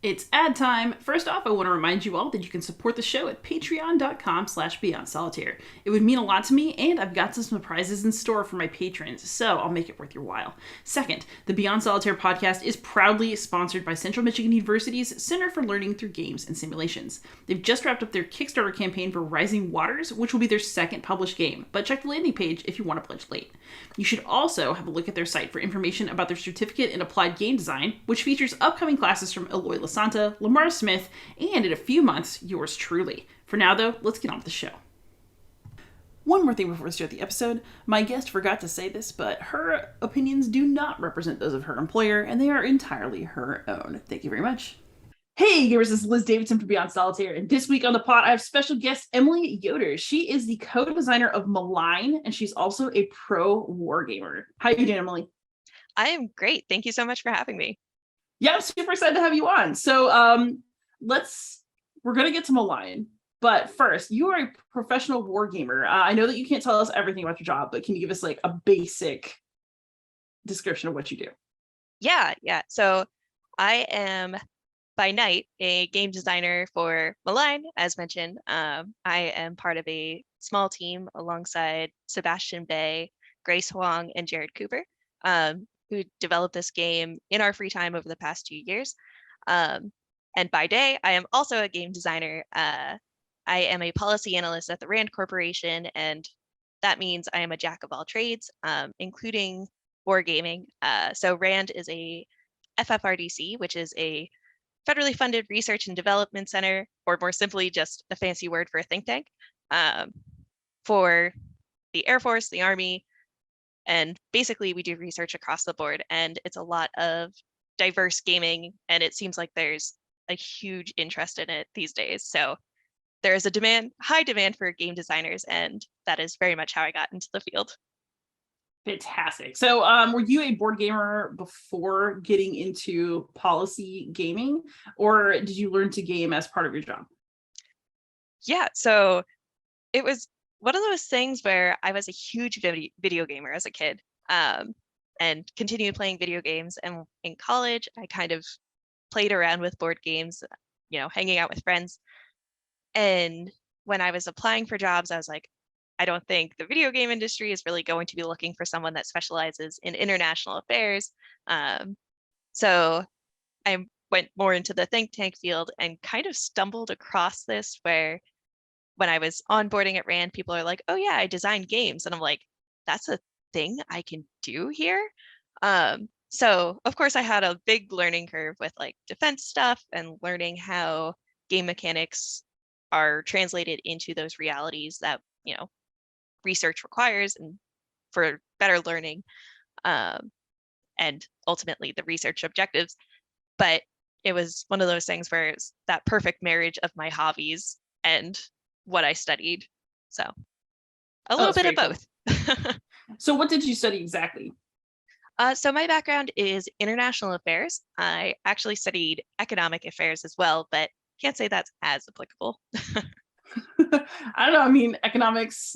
It's ad time. First off, I want to remind you all that you can support the show at patreon.com/beyondsolitaire. It would mean a lot to me, and I've got some surprises in store for my patrons, so I'll make it worth your while. Second, the Beyond Solitaire podcast is proudly sponsored by Central Michigan University's Center for Learning Through Games and Simulations. They've just wrapped up their Kickstarter campaign for Rising Waters, which will be their second published game, but check the landing page if you want to pledge late. You should also have a look at their site for information about their certificate in applied game design, which features upcoming classes from Eloy Lasanta, Lamar Smith, and in a few months, yours truly. For now, though, let's get on with the show. One more thing before we start the episode. My guest forgot to say this, but her opinions do not represent those of her employer, and they are entirely her own. Thank you very much. Hey, gamers, this is Liz Davidson from Beyond Solitaire, and this week on the pod, I have special guest Emily Yoder. She is the co-designer of Malign, and she's also a pro wargamer. How you doing, Emily? I am great. Thank you so much for having me. Yeah, I'm super excited to have you on. So we're going to get to Malign, but first, you are a professional wargamer. I know that you can't tell us everything about your job, but can you give us like a basic description of what you do? Yeah. So I am by night a game designer for Malign, as mentioned. I am part of a small team alongside Sebastian Bay, Grace Huang, and Jared Cooper, who developed this game in our free time over the past 2 years. And by day, I am also a game designer. I am a policy analyst at the Rand Corporation, and that means I am a jack of all trades, including wargaming. So Rand is a FFRDC, which is a federally funded research and development center, or more simply, just a fancy word for a think tank, for the Air Force, the Army, and basically we do research across the board, and it's a lot of diverse gaming, and it seems like there's a huge interest in it these days. So there is a high demand for game designers, and that is very much how I got into the field. Fantastic. So were you a board gamer before getting into policy gaming, or did you learn to game as part of your job? Yeah, so it was one of those things where I was a huge video gamer as a kid, and continued playing video games. And in college, I kind of played around with board games, hanging out with friends. And when I was applying for jobs, I was like, I don't think the video game industry is really going to be looking for someone that specializes in international affairs. So I went more into the think tank field and kind of stumbled across this, where when I was onboarding at Rand, people are like, oh yeah, I design games. And I'm like, that's a thing I can do here. So of course I had a big learning curve with like defense stuff and learning how game mechanics are translated into those realities that, research requires, and for better learning, and ultimately the research objectives. But it was one of those things where it's that perfect marriage of my hobbies and what I studied. So a little bit of both. Cool. So what did you study exactly? So my background is international affairs. I actually studied economic affairs as well, but can't say that's as applicable. I don't know. I mean, economics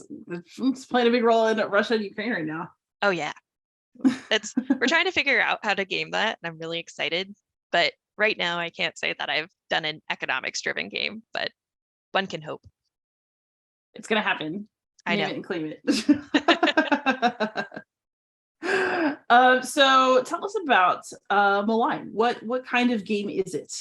is playing a big role in Russia and Ukraine right now. Oh yeah. We're trying to figure out how to game that, and I'm really excited. But right now I can't say that I've done an economics driven game, but one can hope. It's gonna happen. I know. Name it and claim it. So tell us about Malign. What kind of game is it?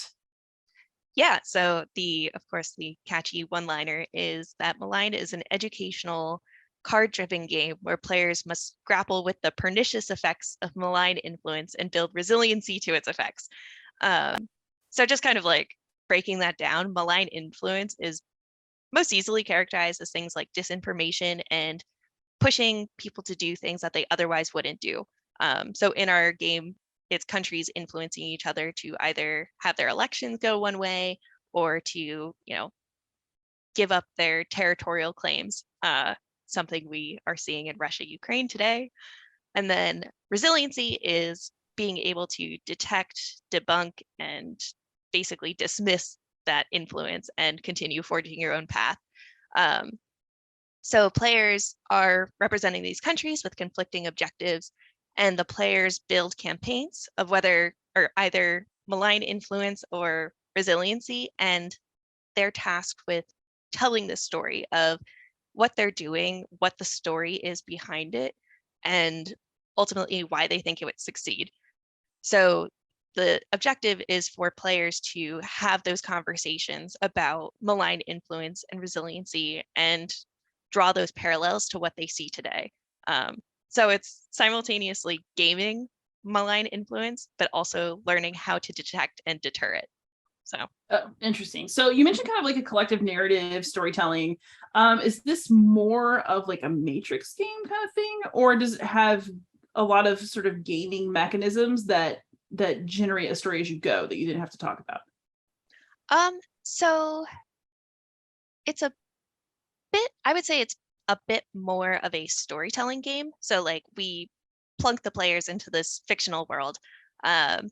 Yeah, so of course, the catchy one-liner is that Malign is an educational card-driven game where players must grapple with the pernicious effects of malign influence and build resiliency to its effects. So just kind of like breaking that down, malign influence is most easily characterized as things like disinformation and pushing people to do things that they otherwise wouldn't do. So in our game, it's countries influencing each other to either have their elections go one way or to, give up their territorial claims, something we are seeing in Russia, Ukraine today. And then resiliency is being able to detect, debunk, and basically dismiss that influence and continue forging your own path. So players are representing these countries with conflicting objectives, and the players build campaigns of either malign influence or resiliency, and they're tasked with telling the story of what they're doing, what the story is behind it, and ultimately why they think it would succeed. So the objective is for players to have those conversations about malign influence and resiliency and draw those parallels to what they see today. So it's simultaneously gaming malign influence, but also learning how to detect and deter it. So Interesting. So you mentioned kind of like a collective narrative storytelling. Is this more of like a Matrix game kind of thing, or does it have a lot of sort of gaming mechanisms that generate a story as you go that you didn't have to talk about? So it's a bit, I would say it's a bit more of a storytelling game. So like we plunk the players into this fictional world, um,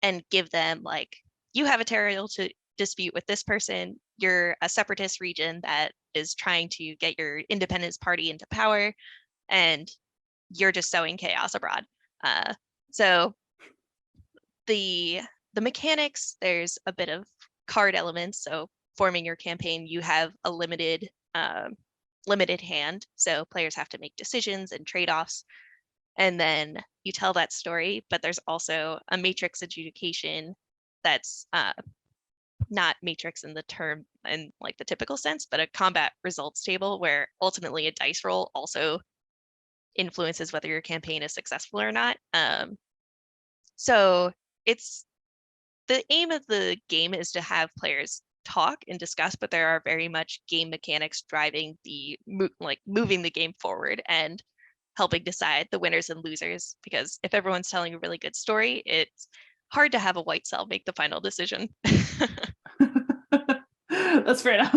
and give them like, you have a territorial to dispute with this person. You're a separatist region that is trying to get your independence party into power, and you're just sowing chaos abroad. So the mechanics, there's a bit of card elements. So forming your campaign, you have a limited hand, so players have to make decisions and trade-offs, and then you tell that story. But there's also a matrix adjudication that's not matrix in the term in like the typical sense, but a combat results table where ultimately a dice roll also influences whether your campaign is successful or not. So it's, the aim of the game is to have players talk and discuss, but there are very much game mechanics driving the moving the game forward and helping decide the winners and losers. Because if everyone's telling a really good story, it's hard to have a white cell make the final decision. That's fair enough.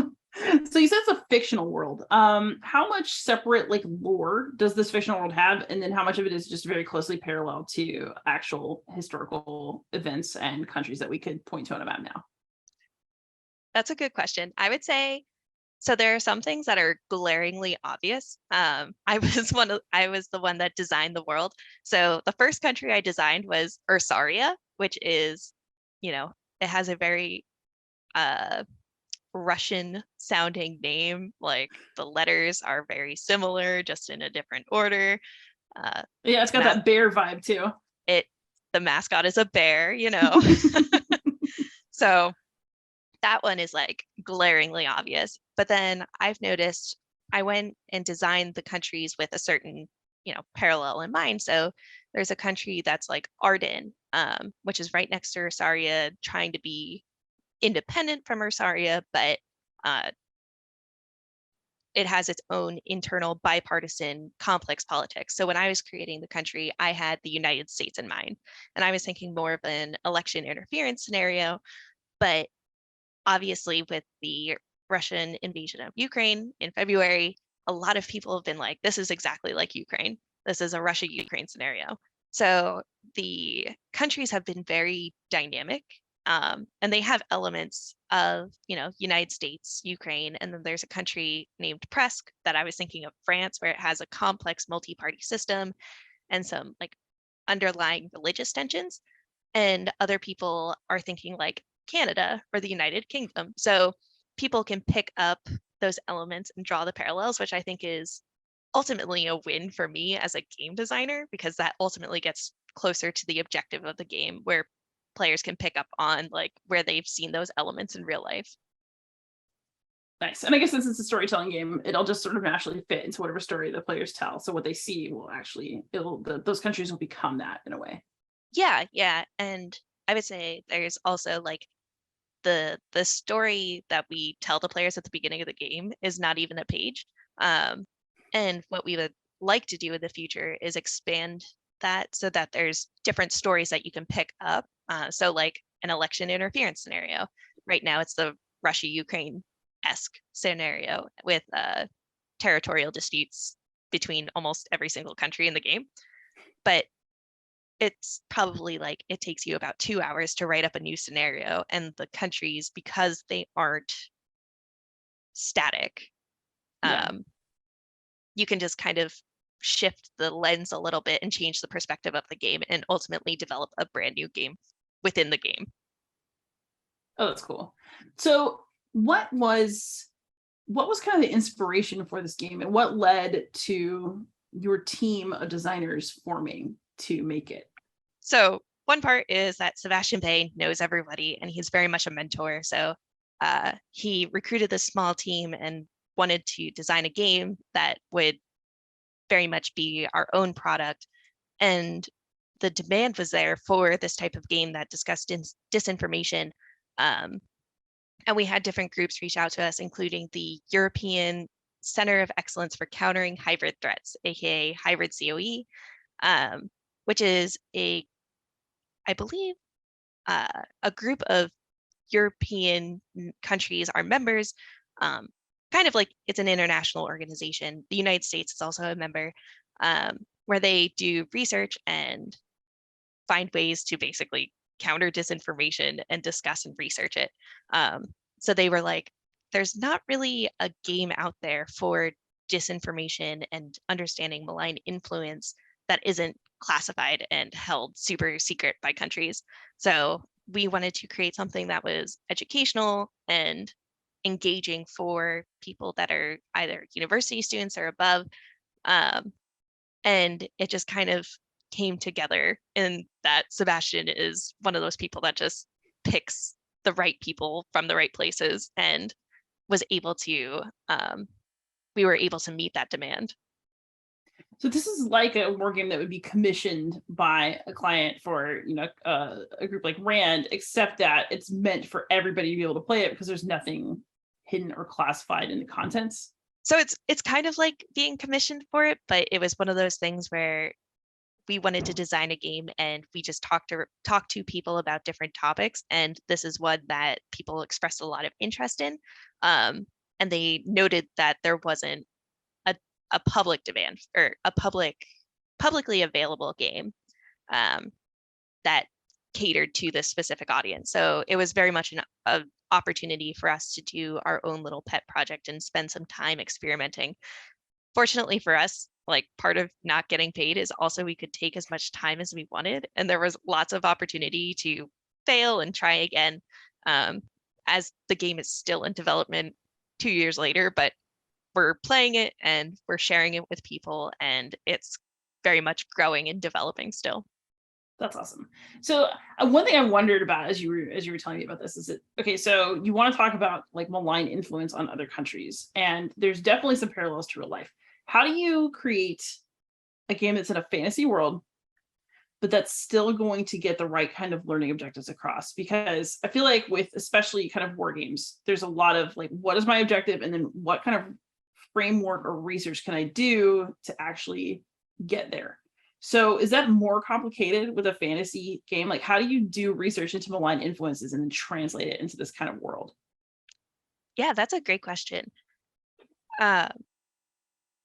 So you said it's a fictional world. How much separate like lore does this fictional world have, and then how much of it is just very closely parallel to actual historical events and countries that we could point to on a map now? That's a good question. I would say, so there are some things that are glaringly obvious. I was the one that designed the world. So the first country I designed was Ursaria, which is, you know, it has a very Russian sounding name. Like the letters are very similar, just in a different order. Yeah, it's got that bear vibe too. The mascot is a bear, you know. So that one is like glaringly obvious. But then I've noticed, I went and designed the countries with a certain, parallel in mind. So there's a country that's like Arden, which is right next to Ursaria, trying to be independent from Ursaria, but uh, it has its own internal bipartisan complex politics. So when I was creating the country, I had the United States in mind, and I was thinking more of an election interference scenario. But obviously, with the Russian invasion of Ukraine in February, a lot of people have been like, this is exactly like Ukraine. This is a Russia-Ukraine scenario. So the countries have been very dynamic, and they have elements of, United States, Ukraine, and then there's a country named Presque that I was thinking of, France, where it has a complex multi-party system and some like underlying religious tensions. And other people are thinking like Canada or the United Kingdom. So people can pick up those elements and draw the parallels, which I think is ultimately a win for me as a game designer, because that ultimately gets closer to the objective of the game, where players can pick up on like where they've seen those elements in real life. Nice. And I guess since it's a storytelling game, it'll just sort of naturally fit into whatever story the players tell. So what they see will actually, those countries will become that in a way. Yeah. And I would say there's also like the story that we tell the players at the beginning of the game is not even a page. And what we would like to do in the future is expand that so that there's different stories that you can pick up. So like an election interference scenario. Right now it's the Russia-Ukraine-esque scenario with territorial disputes between almost every single country in the game. But it's probably like it takes you about 2 hours to write up a new scenario, and the countries, because they aren't static, Yeah. you can just kind of shift the lens a little bit and change the perspective of the game and ultimately develop a brand new game within the game. Oh, that's cool. So what was kind of the inspiration for this game, and what led to your team of designers forming to make it? So one part is that Sebastian Bay knows everybody and he's very much a mentor. So he recruited this small team and wanted to design a game that would very much be our own product. And the demand was there for this type of game that discussed disinformation. Um, and we had different groups reach out to us, including the European Center of Excellence for Countering Hybrid Threats, aka Hybrid COE, which is I believe, a group of European countries are members. Um, Kind of like it's an international organization. The United States is also a member, where they do research and find ways to basically counter disinformation and discuss and research it. Um, so they were like, there's not really a game out there for disinformation and understanding malign influence that isn't classified and held super secret by countries. So we wanted to create something that was educational and engaging for people that are either university students or above. Um, and it just kind of came together in that Sebastian is one of those people that just picks the right people from the right places and was able to we were able to meet that demand. So this is like a war game that would be commissioned by a client for, a group like Rand, except that it's meant for everybody to be able to play it because there's nothing hidden or classified in the contents. So it's kind of like being commissioned for it, but it was one of those things where we wanted to design a game and we just talked to people about different topics, and this is one that people expressed a lot of interest in, and they noted that there wasn't a, a public demand or a publicly available game um, that catered to this specific audience. So it was very much an opportunity for us to do our own little pet project and spend some time experimenting. Fortunately for us, like part of not getting paid is also we could take as much time as we wanted, and there was lots of opportunity to fail and try again, um, as the game is still in development 2 years later, but we're playing it and we're sharing it with people, and it's very much growing and developing still. That's awesome. So one thing I wondered about as you were telling me about this is that, okay, so you want to talk about like malign influence on other countries, and there's definitely some parallels to real life. How do you create a game that's in a fantasy world, but that's still going to get the right kind of learning objectives across? Because I feel like with especially kind of war games, there's a lot of like, what is my objective, and then what kind of framework or research can I do to actually get there? So is that more complicated with a fantasy game? Like, how do you do research into malign influences and then translate it into this kind of world? Yeah, that's a great question. Uh,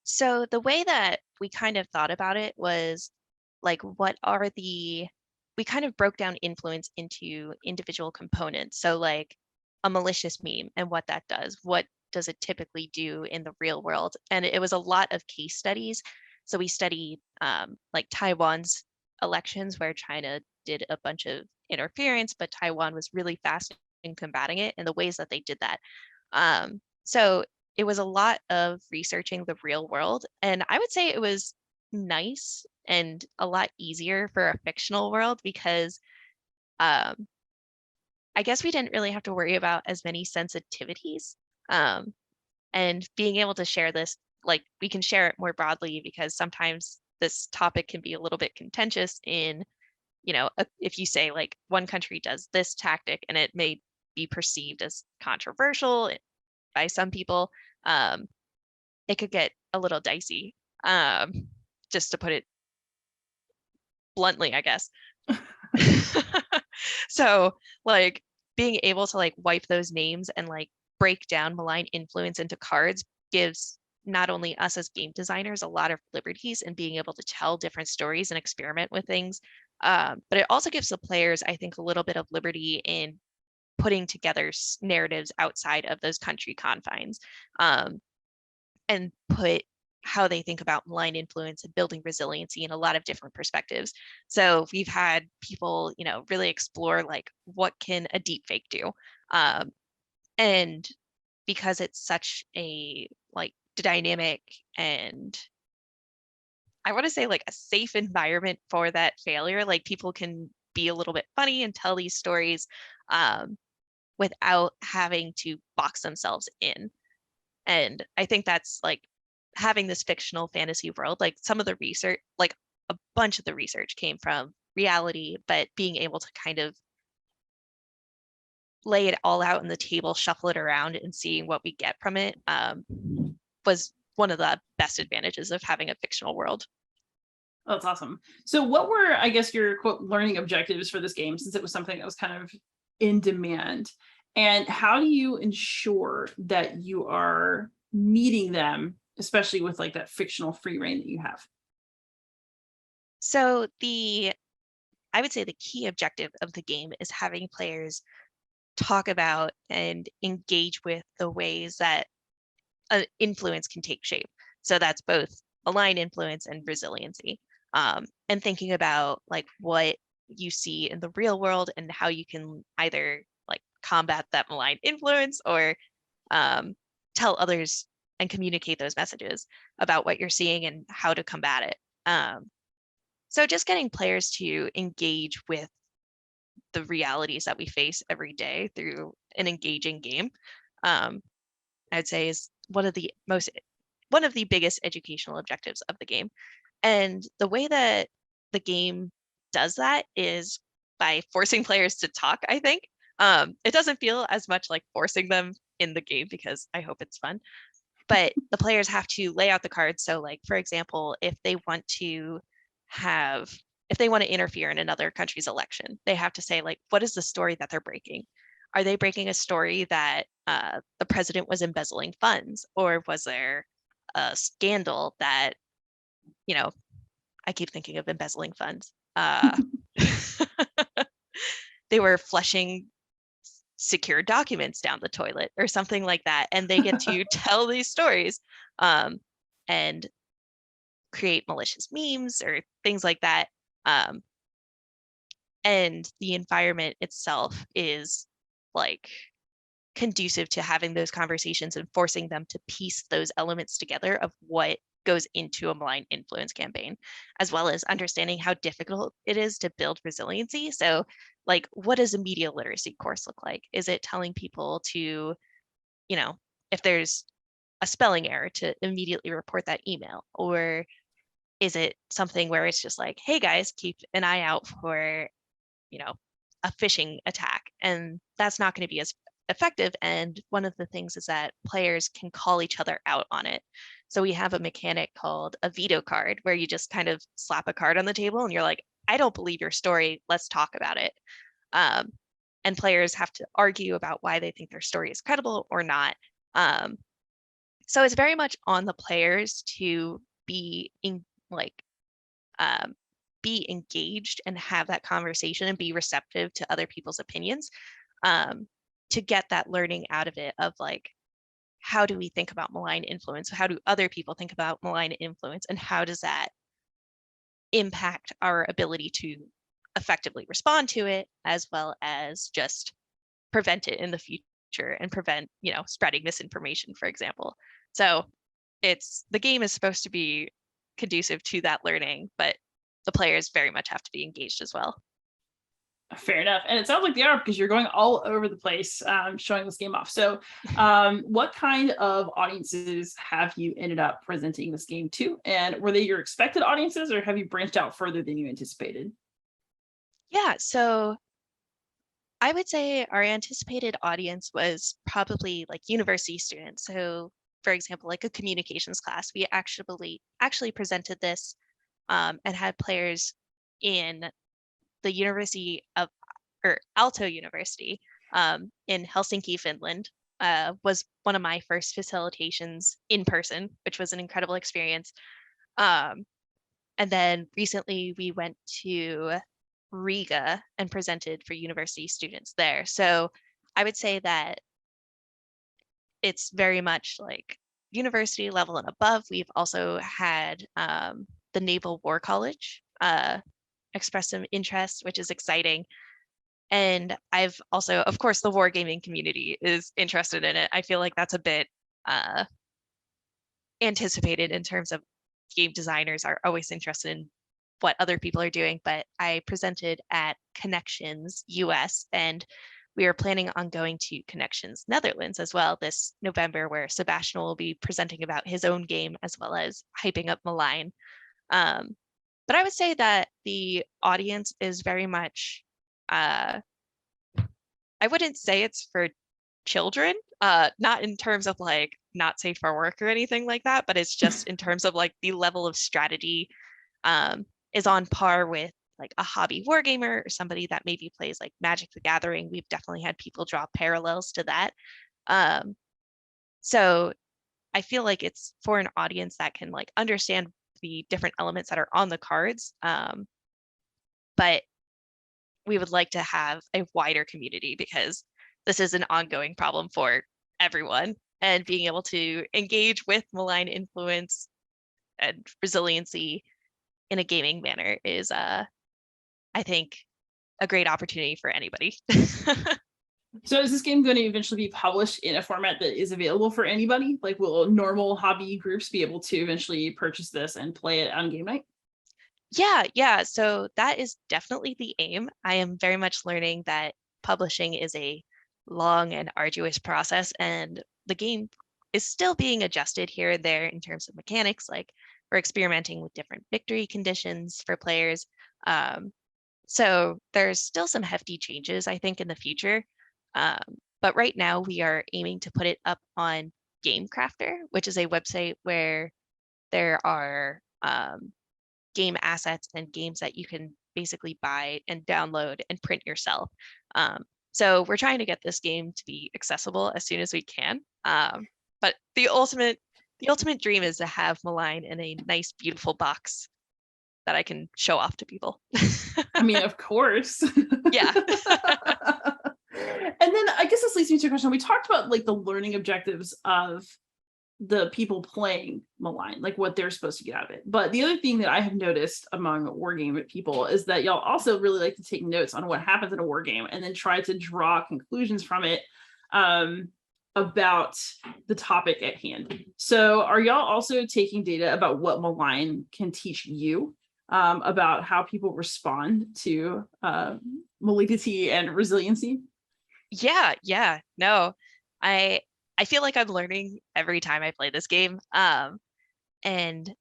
so the way that we kind of thought about it was like, we kind of broke down influence into individual components. So like a malicious meme and what that does. What does it typically do in the real world? And it was a lot of case studies. So we studied like Taiwan's elections where China did a bunch of interference, but Taiwan was really fast in combating it and the ways that they did that. So it was a lot of researching the real world. And I would say it was nice and a lot easier for a fictional world because um, I guess we didn't really have to worry about as many sensitivities. Um, and being able to share this, like we can share it more broadly because sometimes this topic can be a little bit contentious in, if you say like one country does this tactic and it may be perceived as controversial by some people, um, it could get a little dicey, just to put it bluntly, I guess. So like being able to like wipe those names and like break down malign influence into cards gives not only us as game designers a lot of liberties in being able to tell different stories and experiment with things, but it also gives the players, I think, a little bit of liberty in putting together narratives outside of those country confines, um, and put how they think about malign influence and building resiliency in a lot of different perspectives. So we've had people, really explore like what can a deep fake do? And because it's such a like dynamic and I want to say like a safe environment for that failure, like people can be a little bit funny and tell these stories um, without having to box themselves in. And I think that's like having this fictional fantasy world, like some of the research, like a bunch of the research came from reality, but being able to kind of lay it all out on the table, shuffle it around, and seeing what we get from it was one of the best advantages of having a fictional world. Oh, that's awesome. So, what were, I guess, your quote learning objectives for this game, since it was something that was kind of in demand? And how do you ensure that you are meeting them, especially with like that fictional free reign that you have? So I would say the key objective of the game is having players talk about and engage with the ways that influence can take shape. So that's both malign influence and resiliency. And thinking about like what you see in the real world and how you can either like combat that malign influence or um, tell others and communicate those messages about what you're seeing and how to combat it. So just getting players to engage with the realities that we face every day through an engaging game, um, I'd say is one of the biggest educational objectives of the game. And the way that the game does that is by forcing players to talk, I think. It doesn't feel as much like forcing them in the game because I hope it's fun, but the players have to lay out the cards. So, like, for example, have, if they want to interfere in another country's election, they have to say, like, what is the story that they're breaking? Are they breaking a story that the president was embezzling funds, or was there a scandal that, you know, I keep thinking of embezzling funds. They were flushing secure documents down the toilet or something like that, and they get to tell these stories um, and create malicious memes or things like that. Um, and the environment itself is like conducive to having those conversations and forcing them to piece those elements together of what goes into a malign influence campaign, as well as understanding how difficult it is to build resiliency. So, like, what does a media literacy course look like? Is it telling people to, you know, if there's a spelling error, to immediately report that email? Or is it something where it's just like, hey guys, keep an eye out for, you know, a phishing attack? And that's not going to be as effective. And one of the things is that players can call each other out on it. So we have a mechanic called a veto card where you just kind of slap a card on the table and you're like, I don't believe your story. Let's talk about it. Um, and players have to argue about why they think their story is credible or not. Um, so it's very much on the players to be in like um, be engaged and have that conversation and be receptive to other people's opinions, um, to get that learning out of it of like, how do we think about malign influence? How do other people think about malign influence? And how does that impact our ability to effectively respond to it, as well as just prevent it in the future and prevent, spreading misinformation, for example. So the game is supposed to be conducive to that learning, but the players very much have to be engaged as well. Fair enough. And it sounds like they are, because you're going all over the place showing this game off. So, what kind of audiences have you ended up presenting this game to? And were they your expected audiences, or have you branched out further than you anticipated? Yeah, so I would say our anticipated audience was probably like university students. So, for example, like a communications class, we actually presented this and had players in the University of or Aalto University in Helsinki, Finland. Was one of my first facilitations in person, which was an incredible experience. Um, and then recently we went to Riga and presented for university students there. So I would say that it's very much like university level and above. We've also had the Naval War College express some interest, which is exciting. And I've also, of course, the wargaming community is interested in it. I feel like that's a bit uh, anticipated in terms of game designers are always interested in what other people are doing. But I presented at Connections US, and we are planning on going to Connections Netherlands as well this November, where Sebastian will be presenting about his own game as well as hyping up Malign. Um, but I would say that the audience is very much, I wouldn't say it's for children, not in terms of like not safe for work or anything like that, but it's just in terms of like the level of strategy is on par with like a hobby wargamer or somebody that maybe plays like Magic the Gathering. We've definitely had people draw parallels to that. Um, so I feel like it's for an audience that can like understand the different elements that are on the cards. But we would like to have a wider community because this is an ongoing problem for everyone. And being able to engage with malign influence and resiliency in a gaming manner is, I think, a great opportunity for anybody. So is this game going to eventually be published in a format that is available for anybody? Like, will normal hobby groups be able to eventually purchase this and play it on game night? Yeah. So that is definitely the aim. I am very much learning that publishing is a long and arduous process, and the game is still being adjusted here and there in terms of mechanics. Like we're experimenting with different victory conditions for players. Um, so there's still some hefty changes, I think, in the future. Um, but right now we are aiming to put it up on Game Crafter, which is a website where there are game assets and games that you can basically buy and download and print yourself. So we're trying to get this game to be accessible as soon as we can. But the ultimate dream is to have Malign in a nice, beautiful box that I can show off to people. I mean, of course. Yeah. And then I guess this leads me to a question. We talked about like the learning objectives of the people playing Malign, like what they're supposed to get out of it. But the other thing that I have noticed among wargame people is that y'all also really like to take notes on what happens in a wargame and then try to draw conclusions from it about the topic at hand. So are y'all also taking data about what Malign can teach you about how people respond to malignity and resiliency? Yeah. No, I feel like I'm learning every time I play this game. And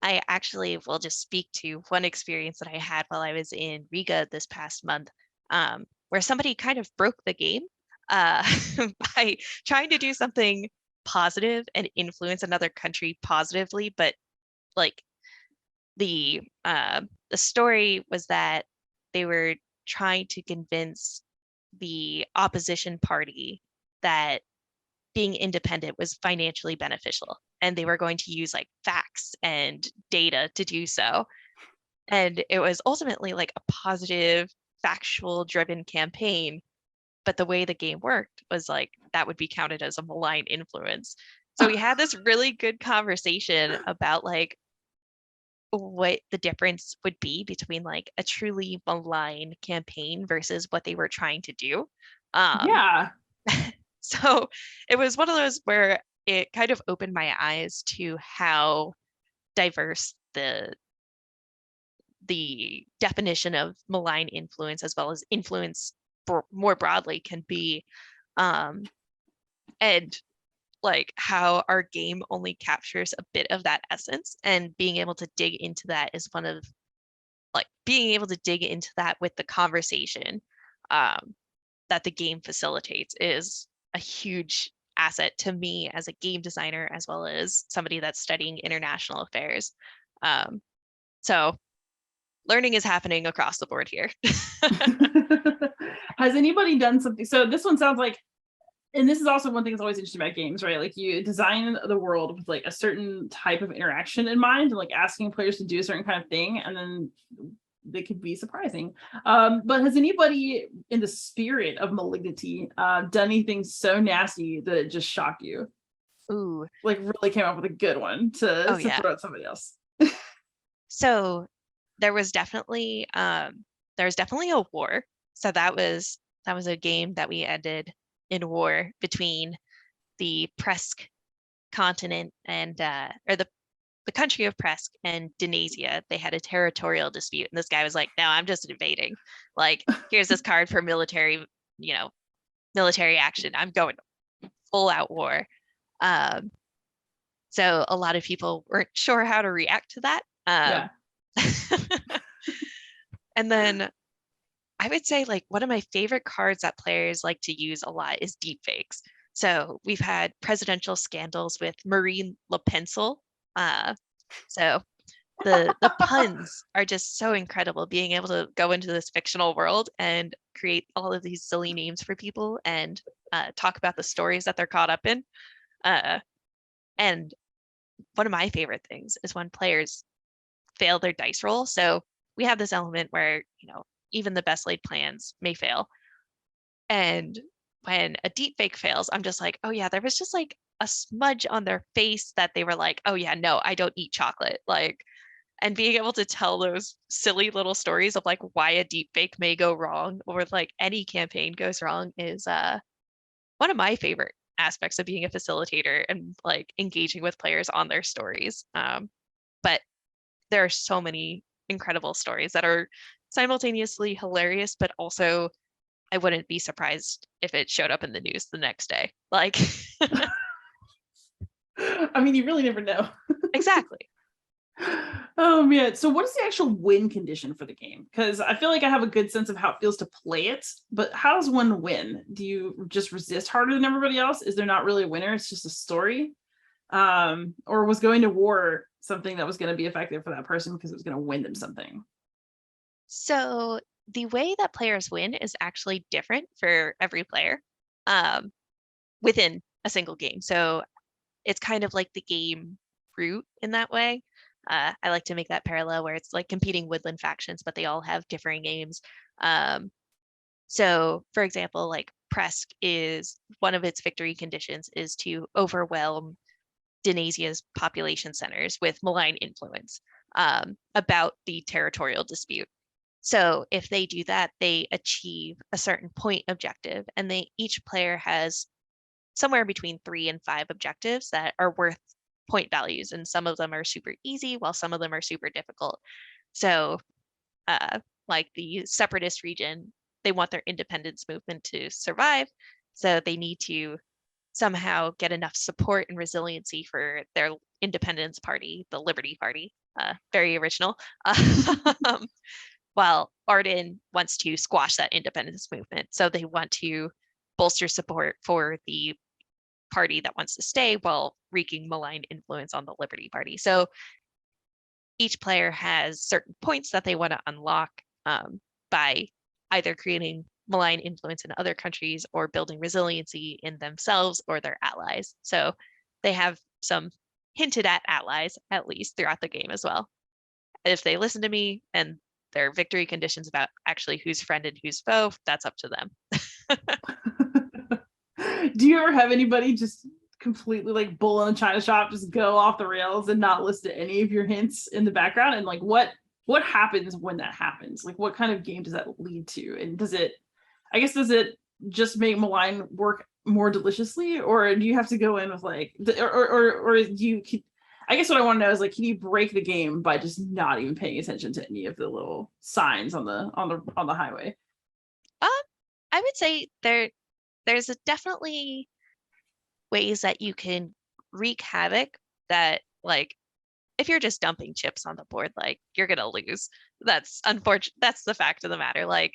I actually will just speak to one experience that I had while I was in Riga this past month, where somebody kind of broke the game uh, by trying to do something positive and influence another country positively. But like the story was that they were trying to convince the opposition party that being independent was financially beneficial, and they were going to use like facts and data to do so. And it was ultimately like a positive, factual driven campaign, but the way the game worked was like that would be counted as a malign influence. So we had this really good conversation about like what the difference would be between like a truly malign campaign versus what they were trying to do. Um, Yeah. so it was one of those where it kind of opened my eyes to how diverse the definition of malign influence as well as influence more broadly can be, and like how our game only captures a bit of that essence, and being able to dig into that is one of like being able to dig into that with the conversation um, that the game facilitates is a huge asset to me as a game designer as well as somebody that's studying international affairs. So learning is happening across the board here. Has anybody done something? So this one sounds like, and this is also one thing that's always interesting about games, right? Like you design the world with like a certain type of interaction in mind, and like asking players to do a certain kind of thing, and then they could be surprising. But has anybody in the spirit of malignity done anything so nasty that it just shocked you? Ooh. Like really came up with a good one to Yeah. throw at somebody else. So there was definitely a war So that was a game that we ended in war between the Presk continent and or the country of Presk and Denasia. They had a territorial dispute, and this guy was like, "No, I'm just invading. Like, here's this card for military, you know, military action. I'm going full out war." Um, so a lot of people weren't sure how to react to that. Yeah. And then I would say like one of my favorite cards that players like to use a lot is deepfakes. So we've had presidential scandals with Marine Le Pencil. Uh, so the puns are just so incredible, being able to go into this fictional world and create all of these silly names for people and talk about the stories that they're caught up in. Uh, and one of my favorite things is when players fail their dice roll. So we have this element where, even the best laid plans may fail. And when a deep fake fails, I'm just like, oh yeah, there was just like a smudge on their face that they were like, oh yeah, no, I don't eat chocolate. Like, and being able to tell those silly little stories of like why a deep fake may go wrong or like any campaign goes wrong is one of my favorite aspects of being a facilitator and like engaging with players on their stories. But there are so many incredible stories that are simultaneously hilarious, but also I wouldn't be surprised if it showed up in the news the next day. Like, I mean, you really never know. exactly. Oh man. So what is the actual win condition for the game? Because I feel like I have a good sense of how it feels to play it, but how does one win? Do you just resist harder than everybody else? Is there not really a winner? It's just a story? Or was going to war something that was going to be effective for that person because it was going to win them something? So the way that players win is actually different for every player um, within a single game. So it's kind of like the game root in that way. I like to make that parallel where it's like competing woodland factions, but they all have differing aims. Um, so, for example, like Presk is one of its victory conditions is to overwhelm Denasia's population centers with malign influence about the territorial dispute. So if they do that, they achieve a certain point objective, and each player has somewhere between 3 and 5 objectives that are worth point values, and some of them are super easy, while some of them are super difficult. So, uh, like the separatist region, they want their independence movement to survive, so they need to somehow get enough support and resiliency for their independence party, the Liberty Party. Very original. Um, while Arden wants to squash that independence movement. So they want to bolster support for the party that wants to stay while wreaking malign influence on the Liberty Party. So each player has certain points that they want to unlock by either creating malign influence in other countries or building resiliency in themselves or their allies. So they have some hinted at allies, at least throughout the game as well. If they listen to me and their victory conditions about actually who's friend and who's foe, that's up to them. Do you ever have anybody just completely like bull in a china shop just go off the rails and not listen to any of your hints in the background? And like what happens when that happens? Like what kind of game does that lead to? And does it just make Malign work more deliciously, or do you have to go in with like or do you I guess what I want to know is like, can you break the game by just not even paying attention to any of the little signs on the highway? Um, I would say there's definitely ways that you can wreak havoc that like if you're just dumping chips on the board, like you're gonna lose. That's unfortunate. That's the fact of the matter. Like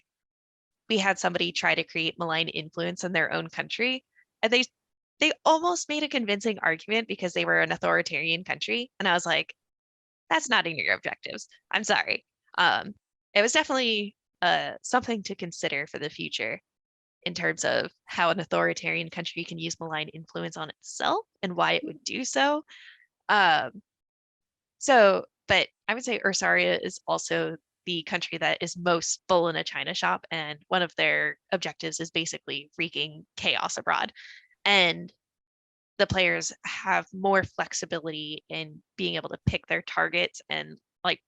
we had somebody try to create malign influence in their own country, and they almost made a convincing argument because they were an authoritarian country, and I was like, that's not in your objectives. I'm sorry. Um, it was definitely something to consider for the future in terms of how an authoritarian country can use malign influence on itself and why it would do so. Um, but I would say Ursaria is also the country that is most full in a China shop, and one of their objectives is basically wreaking chaos abroad. And the players have more flexibility in being able to pick their targets and like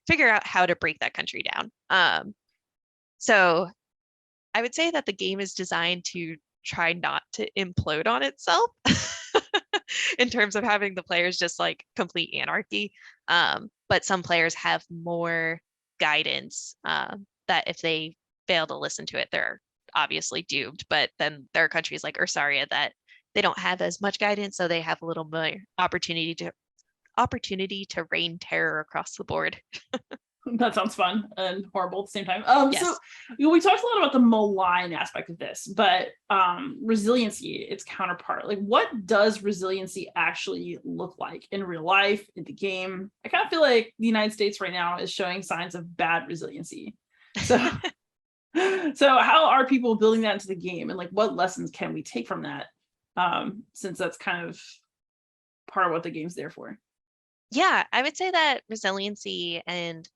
figure out how to break that country down. So I would say that the game is designed to try not to implode on itself in terms of having the players just like complete anarchy. But some players have more guidance that if they fail to listen to it, they're obviously doomed. But then there are countries like Ursaria that they don't have as much guidance, so they have a little more opportunity to rain terror across the board. That sounds fun and horrible at the same time. So Yes. we talked a lot about the malign aspect of this, but resiliency, its counterpart. Like, what does resiliency actually look like in real life, in the game? I kind of feel like the United States right now is showing signs of bad resiliency. So, so how are people building that into the game, and like, what lessons can we take from that? Since that's kind of part of what the game's there for. Yeah, I would say that resiliency and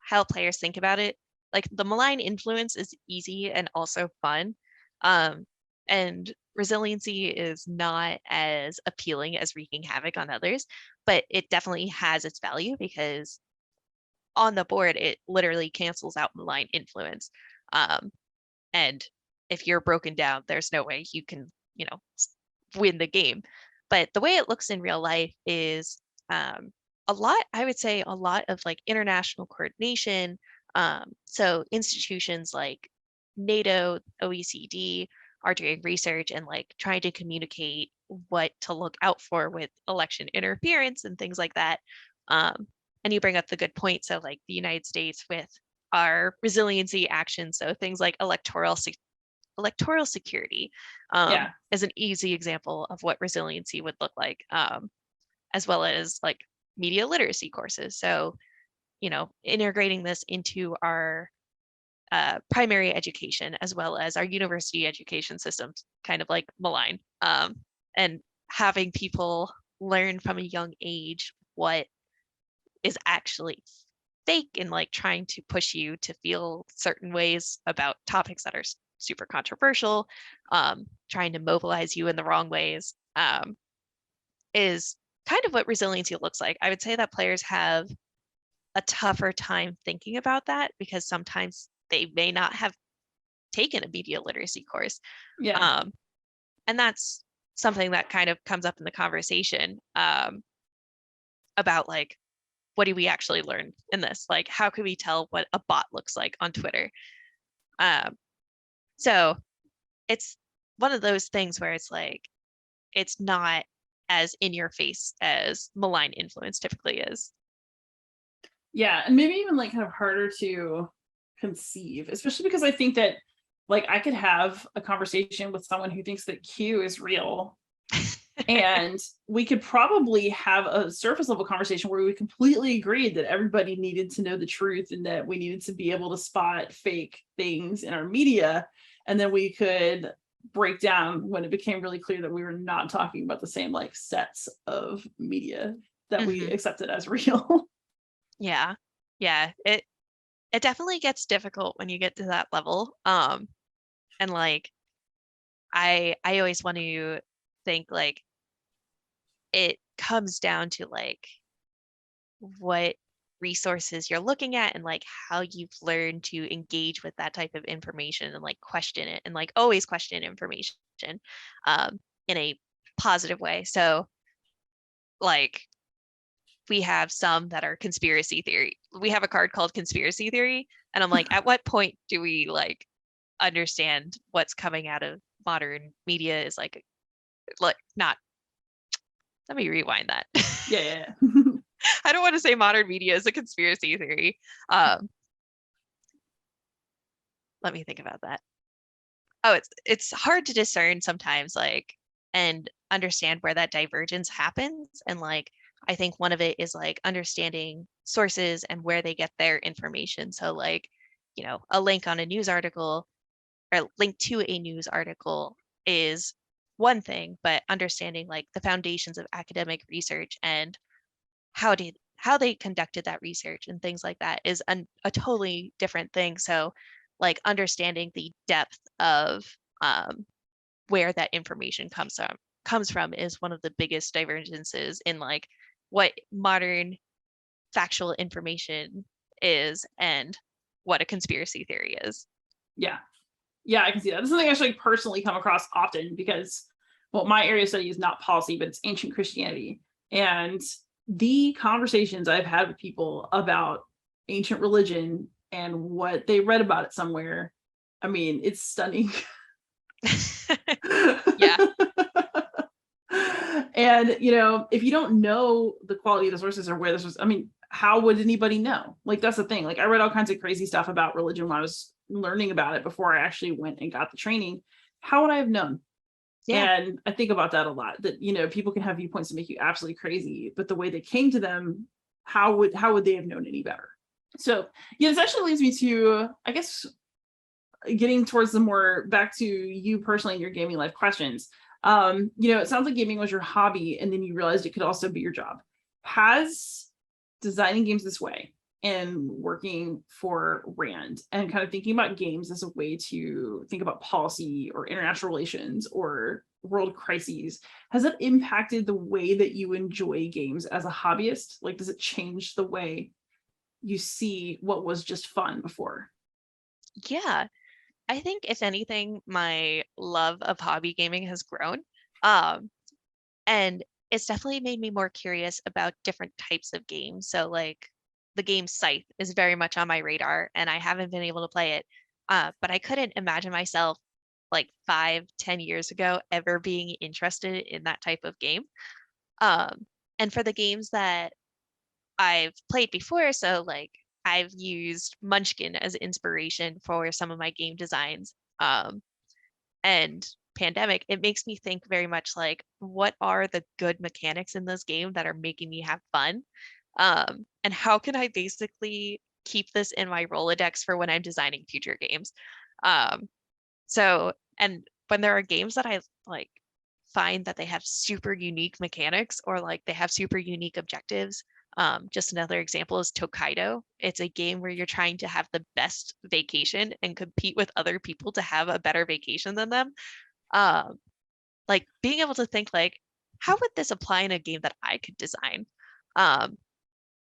how players think about it, like the malign influence is easy and also fun. Um, and resiliency is not as appealing as wreaking havoc on others, but it definitely has its value because on the board, it literally cancels out malign influence. Um, and if you're broken down, there's no way you can, win the game. But the way it looks in real life is I would say a lot of like international coordination. So institutions like NATO, OECD are doing research and like trying to communicate what to look out for with election interference and things like that. Um, and you bring up the good point. So like the United States with our resiliency actions, so things like electoral security Yeah. is an easy example of what resiliency would look like, as well as like media literacy courses. So, integrating this into our primary education as well as our university education systems, kind of like Malign, and having people learn from a young age what is actually fake and like trying to push you to feel certain ways about topics that are super controversial, trying to mobilize you in the wrong ways, is kind of what resiliency looks like. I would say that players have a tougher time thinking about that because sometimes they may not have taken a media literacy course. Yeah. Um, and that's something that kind of comes up in the conversation, about like, what do we actually learn in this? Like, how can we tell what a bot looks like on Twitter? Um, so it's one of those things where it's like, it's not as in your face as malign influence typically is. Yeah, and maybe even like kind of harder to conceive, especially because I think that like I could have a conversation with someone who thinks that Q is real, and we could probably have a surface level conversation where we completely agreed that everybody needed to know the truth and that we needed to be able to spot fake things in our media, and then we could break down when it became really clear that we were not talking about the same like sets of media that we accepted as real. Yeah. Yeah. It definitely gets difficult when you get to that level. And like I always want to think like it comes down to like what resources you're looking at and like how you've learned to engage with that type of information and like question it and like always question information, um, in a positive way. So like we have some that are conspiracy theory. We have a card called conspiracy theory, and I'm like, at what point do we like understand what's coming out of modern media is like not, let me rewind that. Yeah. I don't want to say modern media is a conspiracy theory. Um, let me think about that. Oh, it's hard to discern sometimes, like, and understand where that divergence happens. And like, I think one of it is like understanding sources and where they get their information. So like, a link on a news article or link to a news article is one thing, but understanding like the foundations of academic research and how they conducted that research and things like that is a totally different thing. So like understanding the depth of, um, where that information comes from is one of the biggest divergences in like what modern factual information is and what a conspiracy theory is. Yeah. Yeah, I can see that. This is something I actually personally come across often because, well, my area of study is not policy, but it's ancient Christianity. And the conversations I've had with people about ancient religion and what they read about it somewhere, I mean, it's stunning. Yeah. And, you know, if you don't know the quality of the sources or where this was, I mean, how would anybody know? Like, that's the thing. Like, I read all kinds of crazy stuff about religion when I was learning about it before I actually went and got the training. How would I have known? Yeah. And I think about that a lot, that, you know, people can have viewpoints that make you absolutely crazy, but the way they came to them, how would they have known any better? So yeah, this actually leads me to, I guess, getting towards the more back to you personally and your gaming life questions. You know, it sounds like gaming was your hobby and then you realized it could also be your job. Has designing games this way and working for Rand and kind of thinking about games as a way to think about policy or international relations or world crises, has it impacted the way that you enjoy games as a hobbyist? Like, does it change the way you see what was just fun before? Yeah. I think if anything, my love of hobby gaming has grown. Um, and it's definitely made me more curious about different types of games. So like the game Scythe is very much on my radar and I haven't been able to play it. But I couldn't imagine myself like 5, 10 years ago ever being interested in that type of game. And for the games that I've played before, so like I've used Munchkin as inspiration for some of my game designs. And Pandemic, it makes me think very much like, what are the good mechanics in this game that are making me have fun? And how can I basically keep this in my Rolodex for when I'm designing future games? Um, and when there are games that I like find that they have super unique mechanics or like they have super unique objectives. Just another example is Tokaido. It's a game where you're trying to have the best vacation and compete with other people to have a better vacation than them. Um, like being able to think like, how would this apply in a game that I could design? Um,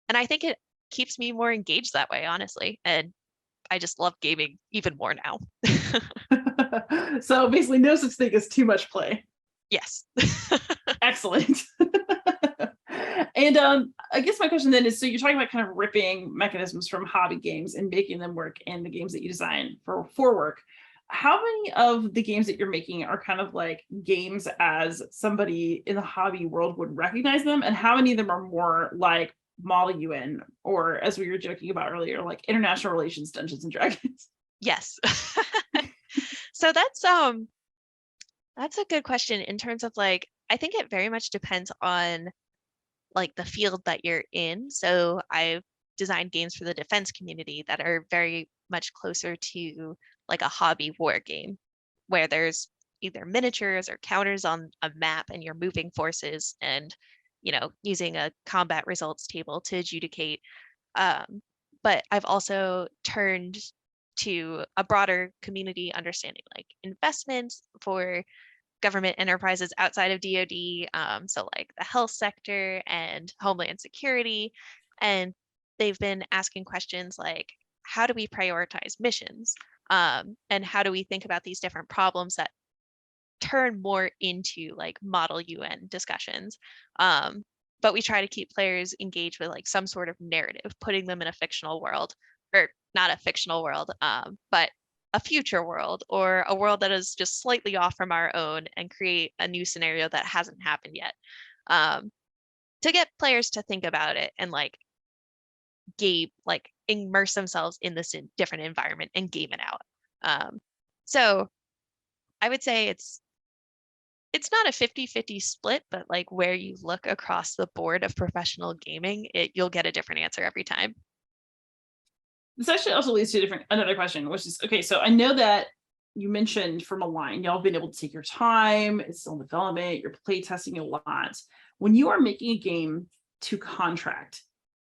and I think it keeps me more engaged that way, honestly. And I just love gaming even more now. So basically, no such thing as too much play. Yes. Excellent. And I guess my question then is, so you're talking about kind of ripping mechanisms from hobby games and making them work in the games that you design for work. How many of the games that you're making are kind of like games as somebody in the hobby world would recognize them, and how many of them are more like Model UN, or as we were joking about earlier, like international relations Dungeons and Dragons? Yes. So that's a good question in terms of like I think it very much depends on like the field that you're in. So I've designed games for the defense community that are very much closer to like a hobby war game where there's either miniatures or counters on a map and you're moving forces and using a combat results table to adjudicate. But I've also turned to a broader community understanding like investments for government enterprises outside of DoD, so like the health sector and Homeland Security. And they've been asking questions like, how do we prioritize missions? And how do we think about these different problems that turn more into like model UN discussions? But we try to keep players engaged with like some sort of narrative, putting them in a fictional world, or not a fictional world, but a future world or a world that is just slightly off from our own and create a new scenario that hasn't happened yet. Um, to get players to think about it and like immerse themselves in this different environment and game it out. So I would say it's not a 50-50 split, but like where you look across the board of professional gaming, you'll get a different answer every time. This actually also leads to another question, which is, okay, so I know that you mentioned for Malign, y'all have been able to take your time, it's still in development, you're play testing a lot. When you are making a game to contract,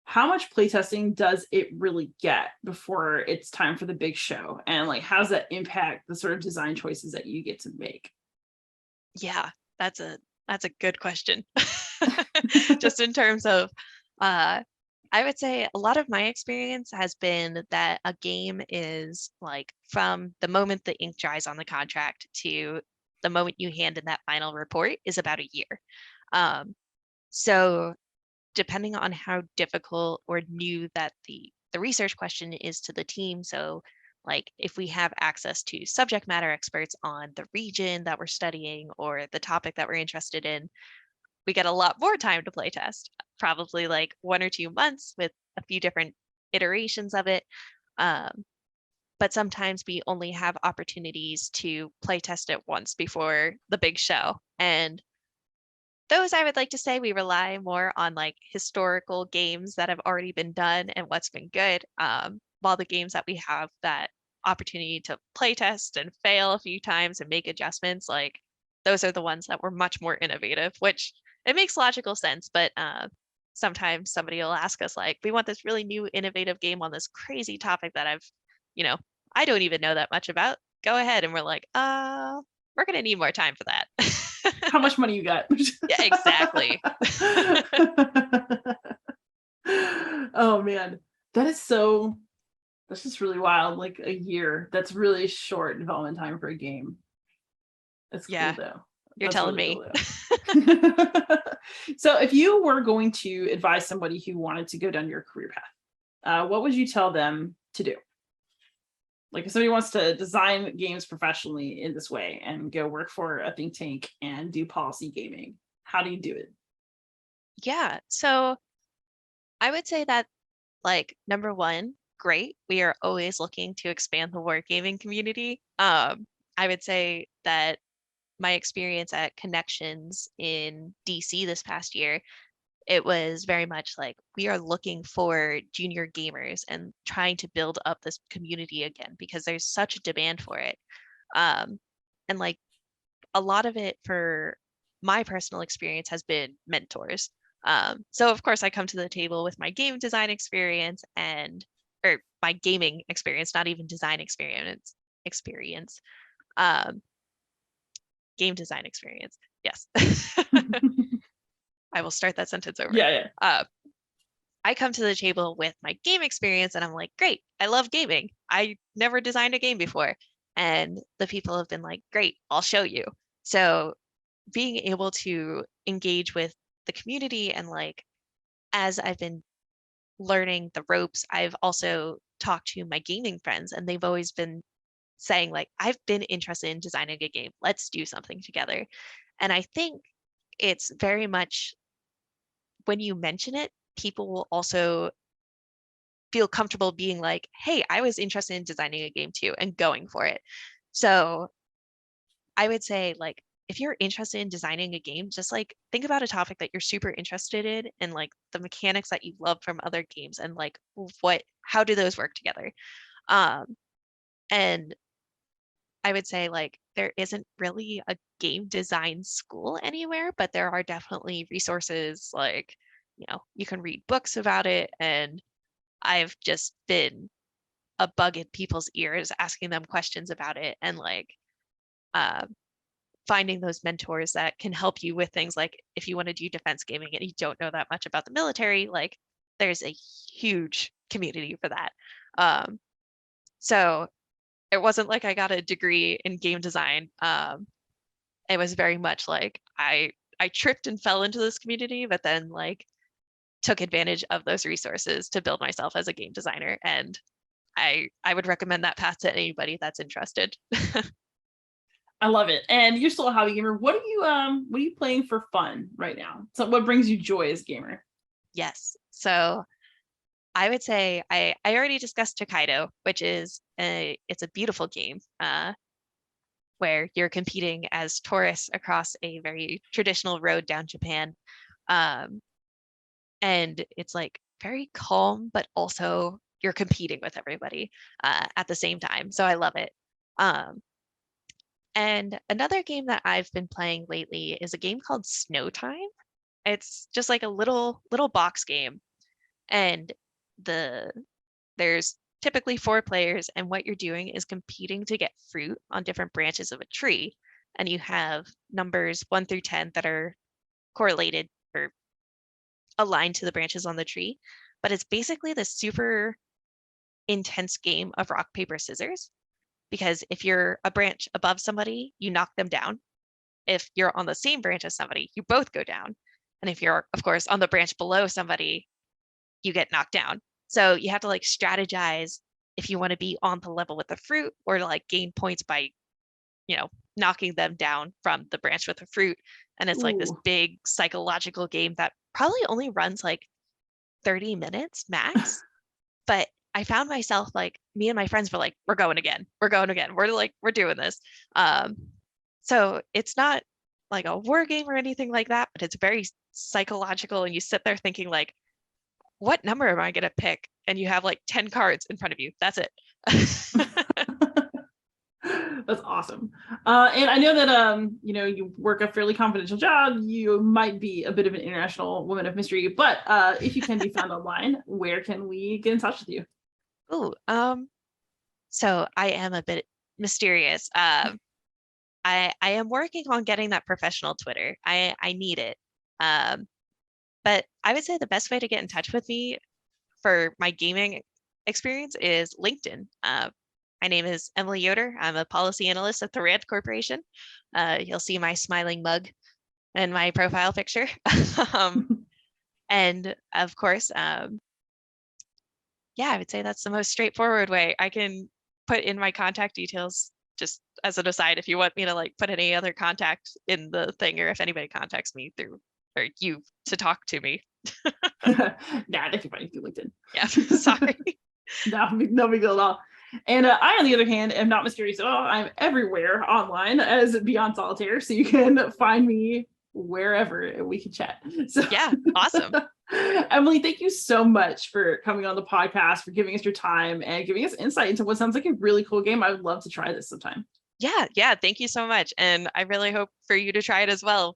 how much playtesting does it really get before it's time for the big show? And like, how does that impact the sort of design choices that you get to make? Yeah, that's a good question. Just in terms of I would say a lot of my experience has been that a game is like from the moment the ink dries on the contract to the moment you hand in that final report is about a year. Um, so depending on how difficult or new that the research question is to the team, so like if we have access to subject matter experts on the region that we're studying or the topic that we're interested in, we get a lot more time to play test, probably like 1 or 2 months with a few different iterations of it. Um, but sometimes we only have opportunities to play test it once before the big show. And those I would like to say we rely more on like historical games that have already been done and what's been good. While the games that we have that opportunity to play test and fail a few times and make adjustments, like those are the ones that were much more innovative, which it makes logical sense. But sometimes somebody will ask us like, we want this really new innovative game on this crazy topic that you know, I don't even know that much about. Go ahead. And we're like, we're gonna need more time for that. How much money you got? Yeah, exactly. Oh man, that's just really wild. Like a year. That's really short development time for a game. That's cool Yeah, though. you're That's telling really me. cool though. So if you were going to advise somebody who wanted to go down your career path, what would you tell them to do? Like if somebody wants to design games professionally in this way and go work for a think tank and do policy gaming, how do you do it? Yeah, so I would say that like number one, great. We are always looking to expand the wargaming community. I would say that my experience at Connections in DC this past year, it was very much like we are looking for junior gamers and trying to build up this community again because there's such a demand for it. Um, and like a lot of it for my personal experience has been mentors. So of course I come to the table with my game design experience or my gaming experience, not even design experience, um, game design experience. Yes. I will start that sentence over. Yeah, yeah. Uh, I come to the table with my game experience and I'm like, great, I love gaming. I never designed a game before. And the people have been like, great, I'll show you. So being able to engage with the community and like as I've been learning the ropes, I've also talked to my gaming friends and they've always been saying like I've been interested in designing a game. Let's do something together. And I think it's very much when you mention it, people will also feel comfortable being like, "Hey, I was interested in designing a game too," and going for it. So I would say like if you're interested in designing a game, just like think about a topic that you're super interested in and like the mechanics that you love from other games and like how do those work together? Um, and I would say like there isn't really a game design school anywhere, but there are definitely resources like, you can read books about it. And I've just been a bug in people's ears asking them questions about it and like uh, finding those mentors that can help you with things like if you want to do defense gaming and you don't know that much about the military, like there's a huge community for that. Um, so it wasn't like I got a degree in game design. It was very much like I tripped and fell into this community, but then like took advantage of those resources to build myself as a game designer. And I would recommend that path to anybody that's interested. I love it. And you're still a hobby gamer. What are you playing for fun right now? So what brings you joy as a gamer? Yes. So I would say I already discussed Tokaido, which is it's a beautiful game where you're competing as tourists across a very traditional road down Japan. Um, and it's like very calm, but also you're competing with everybody at the same time. So I love it. Um, and another game that I've been playing lately is a game called Snow Time. It's just like a little box game, and the there's typically 4 players, and what you're doing is competing to get fruit on different branches of a tree, and you have numbers 1 through 10 that are correlated or aligned to the branches on the tree. but it's basically this super intense game of rock, paper, scissors. Because if you're a branch above somebody, you knock them down. If you're on the same branch as somebody, you both go down. And if you're, of course, on the branch below somebody, you get knocked down. So you have to like strategize if you want to be on the level with the fruit or to like gain points by, knocking them down from the branch with the fruit. And it's like this Ooh. big psychological game that probably only runs like 30 minutes max. But I found myself like me and my friends were like, we're going again. We're going again. We're doing this. Um, so it's not like a war game or anything like that, but it's very psychological. And you sit there thinking like, what number am I going to pick? And you have like 10 cards in front of you. That's it. That's awesome. And I know that you work a fairly confidential job. You might be a bit of an international woman of mystery, but if you can be found online, where can we get in touch with you? Ooh, so I am a bit mysterious. I am working on getting that professional Twitter. I need it. But I would say the best way to get in touch with me for my gaming experience is LinkedIn. My name is Emily Yoder. I'm a policy analyst at the Rand Corporation. You'll see my smiling mug in my profile picture. And of course, yeah, I would say that's the most straightforward way. I can put in my contact details just as an aside if you want me to like put any other contact in the thing, or if anybody contacts me through or you to talk to me. Nah, they can find you through LinkedIn. Yeah, sorry. No big deal at all. And I, on the other hand, am not mysterious at all. I'm everywhere online as Beyond Solitaire, so you can find me wherever we can chat. So Yeah, awesome. Emily, thank you so much for coming on the podcast, for giving us your time and giving us insight into what sounds like a really cool game. I would love to try this sometime. Yeah, thank you so much. And I really hope for you to try it as well.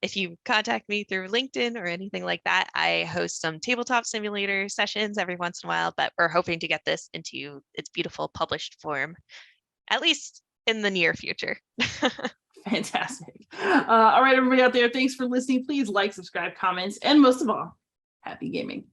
If you contact me through LinkedIn or anything like that, I host some tabletop simulator sessions every once in a while, but we're hoping to get this into its beautiful published form, at least in the near future. Fantastic. All right, everybody out there, thanks for listening. Please like, subscribe, comments, and most of all, happy gaming.